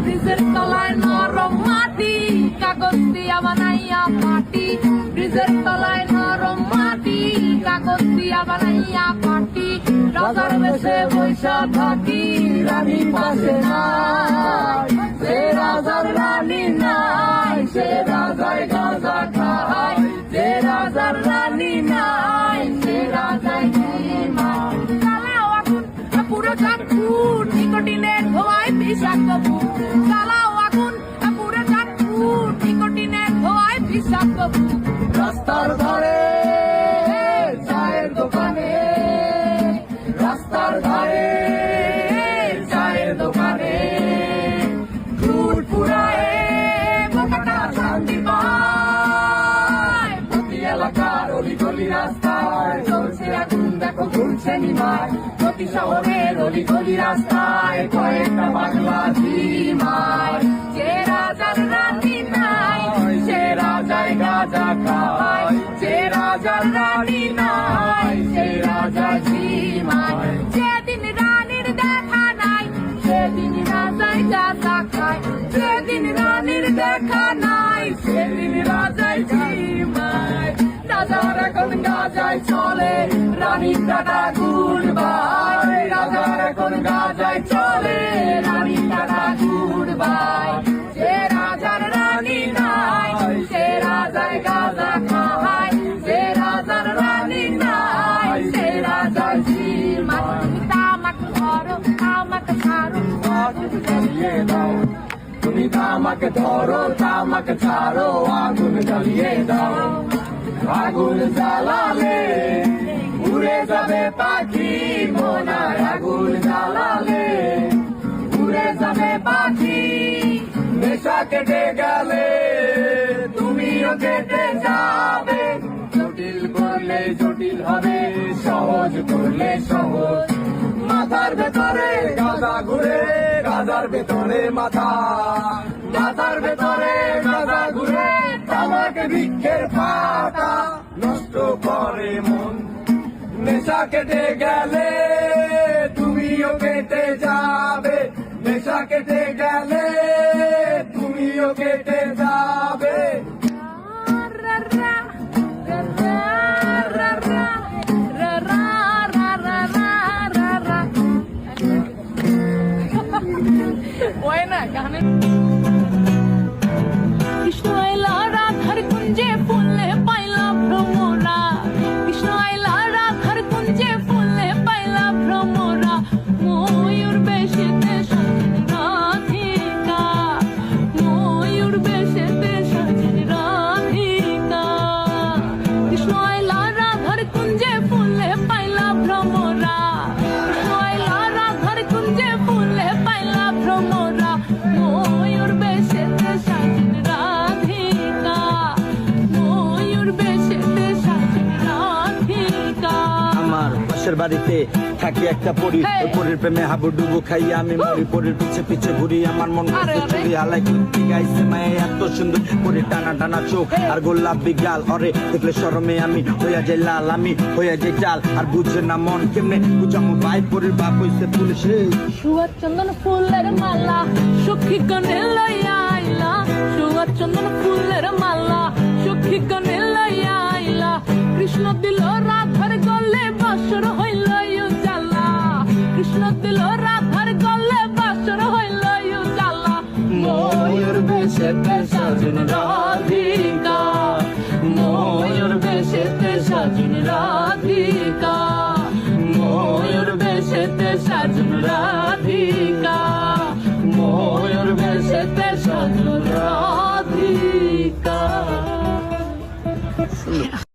ব্রিজের তলায় নরম মাটি, কাগজ দিয়া বানাইয়া পাটি। ব্রিজের তলায় নরম মাটি, কাগজ দিয়া বানাইয়া পাটি। রাজার বেশে বৈশা থাকি, রানী পাশে নাই। সে রাজার রানী নাই, সে রাজায় গাঁজা খায়। যে রাজার রানী নাই, সে রাজায় ঘুমায়। চালাও আগুন পুরো চাঁদপুর, নিকোটিনের ধোঁয়ায় বিষাক্ত বুক। চালাও আগুন পুরো চাঁদপুর, নিকোটিনের ধোঁয়ায় বিষাক্ত বুক। রাস্তার ধারে চায়ের দোকানে, রাস্তার ধারে চায়ের দোকানে ফুট ফুরায় বোকাটা শান্তি পায়। প্রতি এলাকার অলি গলি রাস্তায় চলছে আগুন, দেখো ঘুরছে নিমায়। প্রতি শহরের অলি গলি রাস্তায় কয়েকটা পাগলা ঝিমায়। যে রাজার রানী নাই, সে রাজায় গাঁজা খায়। যে রাজার রানী নাই, সে রাজা ঝিমায়। যেদিন রানীর দেখা নাই, সেদিন রাজায় গাঁজা খায়। যেদিন রানীর দেখা নাই, সেদিন রাজায় ঝিমায়। রাজার এখন গাঁজায় চলে, রানীর টাটা গুড বাই। রাজার এখন গাঁজায় চলে, রানীর টাটা গুড বাই। যে রাজার রানী নাই, সে রাজায় গাঁজা খায়। যে রাজার রানী নাই, সে রাজা ঝিমায়। তুমি তামাক ধরো, তামাক ছাড়ো, আগুন জ্বালিয়ে দাও। তুমি তামাক ধরো, তামাক ছাড়ো, আগুন জ্বালিয়ে দাও। আগুন জ্বালালে উড়ে যাবে পাখি মোনায়। আগুন জ্বালালে উড়ে যাবে পাখি। নেশা কেটে গেলে তুমিও কেটে যাবে। জটিল করলে জটিল হবে, সহজ করলে সহজ। মাথার ভেতরে গাঁজা ঘুরে, গাঁজার ভেতরে মাথা। মাথার ভেতরে গাঁজা ঘুরে, তামাক বৃক্ষের পাতা নষ্ট করে মন। নেশা কেটে গেলে তুমিও কেটে যাবে। নেশা কেটে গেলে তুমিও কেটে যাবে। ওই না গানে কৃষ্ণ আইলা রাধার কুঞ্জে ফুলে পাইলা ভ্রমরা। কৃষ্ণ আইলা রাধার কুঞ্জে ফুলে পাইলা ভ্রমরা। ময়ূর বেশেতে সাজেন রাধিকা, ময়ূর বেশেতে সাজেন রাধিকা। কৃষ্ণ আইলা রাধার কুঞ্জে ফুলে পাইলা ভ্রমরা। কৃষ্ণ আইলা রাধার কুঞ্জে ফুলে পাইলা ভ্রমরা। ময়ূর বেশেতে সাজেন রাধিকা, ময়ূর বেশেতে সাজেন রাধিকা। আমার পাশের বাড়িতে থাকি একটা পরী, ওই পরীর প্রেমে হাবুডুবু খাইয়া আমি মরি। পরীর পিছে পিছে ঘুরি, আমার মন চুরি হালাই কুর্তি গাইছে মায়ে এত সুন্দর। পরীর টানা টানা চোখ আর গোলাপি গাল, অরে দেখলে শরমে আমি হইয়া যাই লাল। আমি হইয়া যাই চাল আর বুঝে না মন কেমনে বুঝামো ভাই। পরীর বাপ হইছে পুলিশে। সুয়ার চন্দন ফুলের মালা সখী কনে লইয়া আইলা। সুয়ার চন্দন ফুলের মালা সখী কনে লইয়া আইলা। কৃষ্ণ দিল রাধার গলে, বাসর হইল জ্বালা। কৃষ্ণ দিল রাধার গলে, বাসর হইল জ্বালা। ময়ূর বেশেতে সাজেন রাধিকা, ময়ূর বেশেতে সাজেন রাধিকা। ময়ূর বেশেতে সাজেন রাধিকা, ময়ূর বেশেতে সাজেন রাধিকা।